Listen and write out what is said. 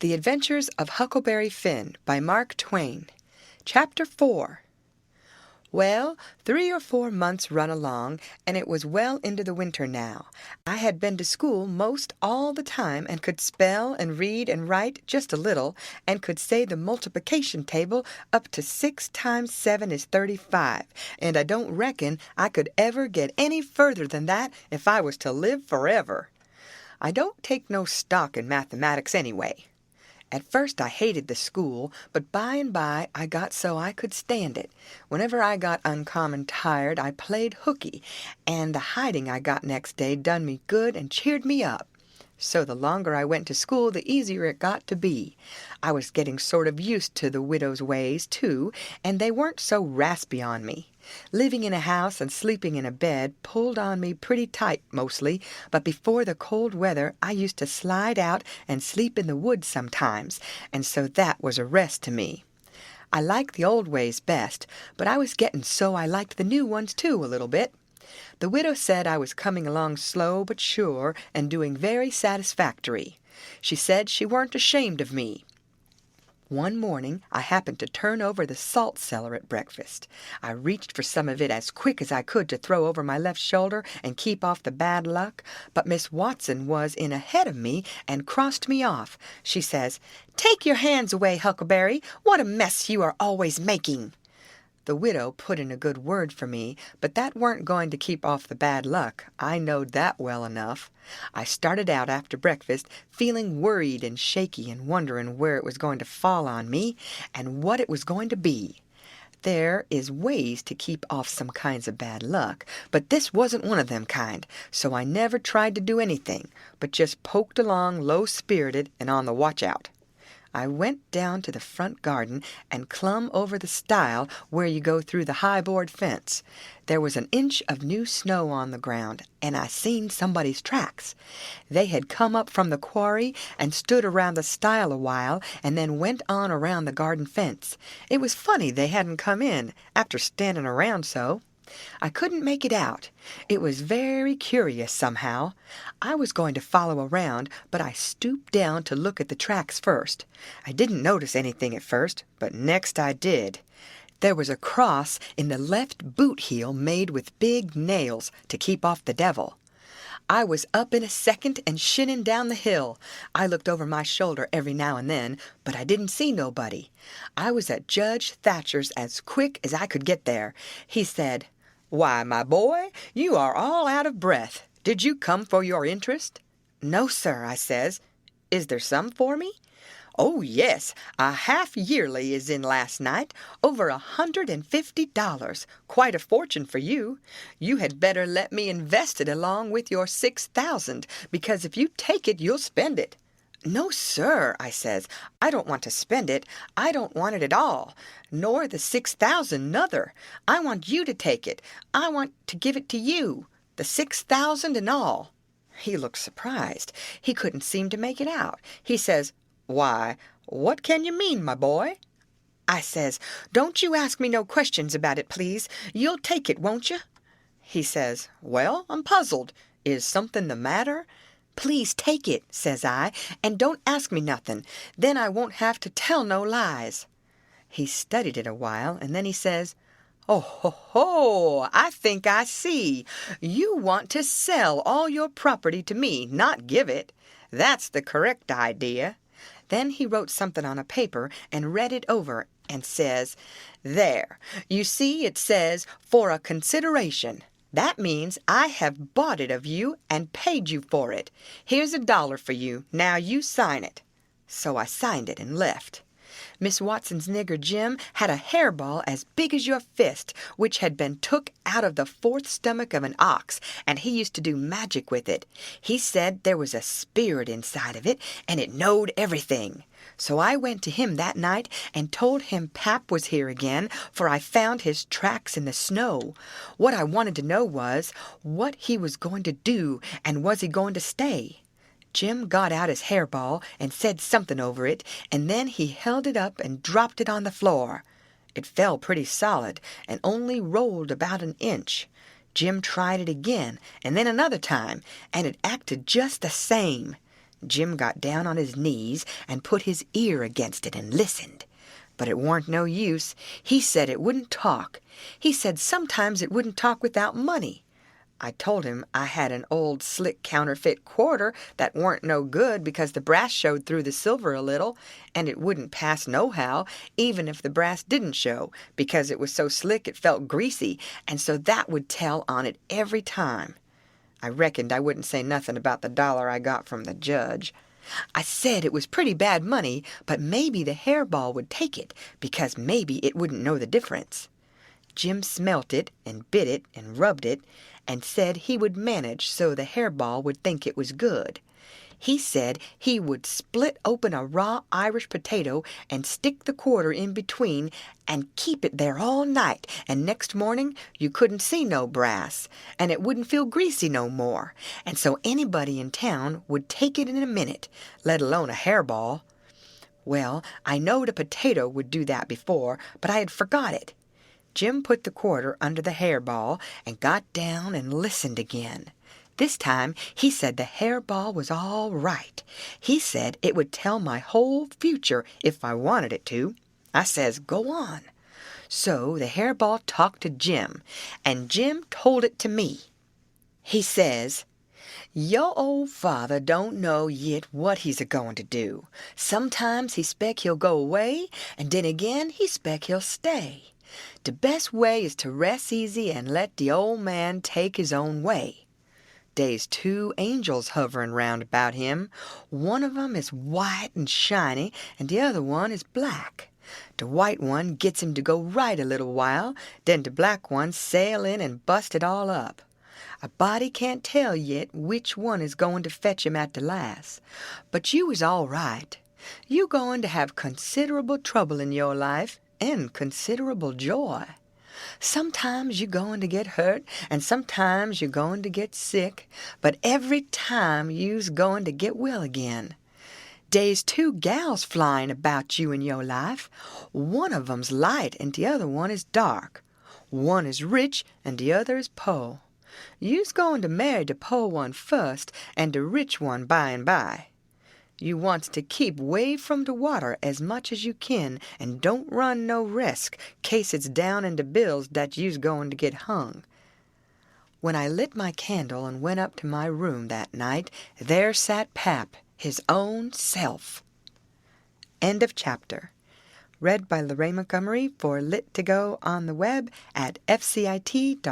The Adventures of Huckleberry Finn by Mark Twain. Chapter 4. Well, 3 or 4 months run along, and it was well into the winter now. I had been to school most all the time, and could spell and read and write just a little, and could say the multiplication table up to 6 times 7 is 35, and I don't reckon I could ever get any further than that if I was to live forever. I don't take no stock in mathematics anyway. At first I hated the school, but by and by I got so I could stand it. Whenever I got uncommon tired, I played hooky, and the hiding I got next day done me good and cheered me up. So the longer I went to school, the easier it got to be. I was getting sort of used to the widow's ways, too, and they weren't so raspy on me. Living in a house and sleeping in a bed pulled on me pretty tight mostly, but before the cold weather I used to slide out and sleep in the woods sometimes, and so that was a rest to me. I liked the old ways best, but I was getting so I liked the new ones too a little bit. The widow said I was coming along slow but sure and doing very satisfactory. She said she weren't ashamed of me. One morning I happened to turn over the salt cellar at breakfast. I reached for some of it as quick as I could to throw over my left shoulder and keep off the bad luck, but Miss Watson was in ahead of me and crossed me off. She says, "Take your hands away, Huckleberry. What a mess you are always making." The widow put in a good word for me, but that weren't going to keep off the bad luck. I knowed that well enough. I started out after breakfast feeling worried and shaky and wondering where it was going to fall on me and what it was going to be. There is ways to keep off some kinds of bad luck, but this wasn't one of them kind, so I never tried to do anything, but just poked along low-spirited and on the watch-out. I went down to the front garden and clumb over the stile where you go through the high board fence. There was an inch of new snow on the ground, and I seen somebody's tracks. They had come up from the quarry and stood around the stile a while, and then went on around the garden fence. It was funny they hadn't come in, after standing around so. I couldn't make it out. It was very curious somehow. I was going to follow around, but I stooped down to look at the tracks first. I didn't notice anything at first, but next I did. There was a cross in the left boot heel made with big nails to keep off the devil. I was up in a second and shinning down the hill. I looked over my shoulder every now and then, but I didn't see nobody. I was at Judge Thatcher's as quick as I could get there. He said, "Why, my boy, you are all out of breath. Did you come for your interest?" "No, sir," I says. "Is there some for me?" "Oh, yes, a half-yearly is in last night, over $150, quite a fortune for you. You had better let me invest it along with your 6,000, because if you take it, you'll spend it." "No, sir," I says, "I don't want to spend it. I don't want it at all, nor the 6,000 nother. I want you to take it. I want to give it to you, the 6,000 and all." He looked surprised. He couldn't seem to make it out. He says, "Why, what can you mean, my boy?" I says, "Don't you ask me no questions about it, please. You'll take it, won't you?" He says, "Well, I'm puzzled. Is something the matter?" "Please take it," says I, "and don't ask me nothing. Then I won't have to tell no lies." He studied it a while, and then he says, "Oh, ho, ho, I think I see. You want to sell all your property to me, not give it. That's the correct idea." Then he wrote something on a paper and read it over and says, "There, you see it says, 'for a consideration.' That means I have bought it of you and paid you for it. Here's $1 for you. Now you sign it." So I signed it and left. Miss Watson's nigger Jim had a hairball as big as your fist, which had been took out of the 4th stomach of an ox, and he used to do magic with it. He said there was a spirit inside of it, and it knowed everything. So I went to him that night and told him Pap was here again, for I found his tracks in the snow. What I wanted to know was what he was going to do, and was he going to stay? Jim got out his hairball and said something over it, and then he held it up and dropped it on the floor. It fell pretty solid, and only rolled about an inch. Jim tried it again, and then another time, and it acted just the same. Jim got down on his knees and put his ear against it and listened. But it warn't no use. He said it wouldn't talk. He said sometimes it wouldn't talk without money. I told him I had an old slick counterfeit quarter that warn't no good because the brass showed through the silver a little, and it wouldn't pass nohow, even if the brass didn't show, because it was so slick it felt greasy, and so that would tell on it every time. I reckoned I wouldn't say nothing about the dollar I got from the judge. I said it was pretty bad money, but maybe the hairball would take it, because maybe it wouldn't know the difference. Jim smelt it and bit it and rubbed it, and said he would manage so the hairball would think it was good. He said he would split open a raw Irish potato and stick the quarter in between and keep it there all night, and next morning you couldn't see no brass, and it wouldn't feel greasy no more, and so anybody in town would take it in a minute, let alone a hairball. Well, I knowed a potato would do that before, but I had forgot it. Jim put the quarter under the hairball and got down and listened again. This time he said the hairball was all right. He said it would tell my whole future if I wanted it to. I says, go on. So the hairball talked to Jim, and Jim told it to me. He says, "Your old father don't know yit what he's a-goin' to do. Sometimes he spec he'll go away, and den again he spec he'll stay. De best way is to rest easy and let de old man take his own way. Dey's 2 angels hoverin' round about him. One of 'em is white and shiny, and de other one is black. De white one gets him to go right a little while, den de black one sail in and bust it all up. A body can't tell yit which one is goin' to fetch him at de last. But you is all right. You goin' to have considerable trouble in your life, and considerable joy. Sometimes you're going to get hurt, and sometimes you're going to get sick, but every time you's going to get well again. Dey's 2 gals flying about you in your life. One of 'em's light, and the other one is dark. One is rich, and the other is po'. You's going to marry the po' one first, and the rich one by and by. You wants to keep way from the water as much as you kin, and don't run no risk, case it's down in the bills dat you's going to get hung." When I lit my candle and went up to my room that night, there sat Pap, his own self. End of chapter. Read by Lorraine Montgomery for Lit2Go on the web at fcit.usf.edu.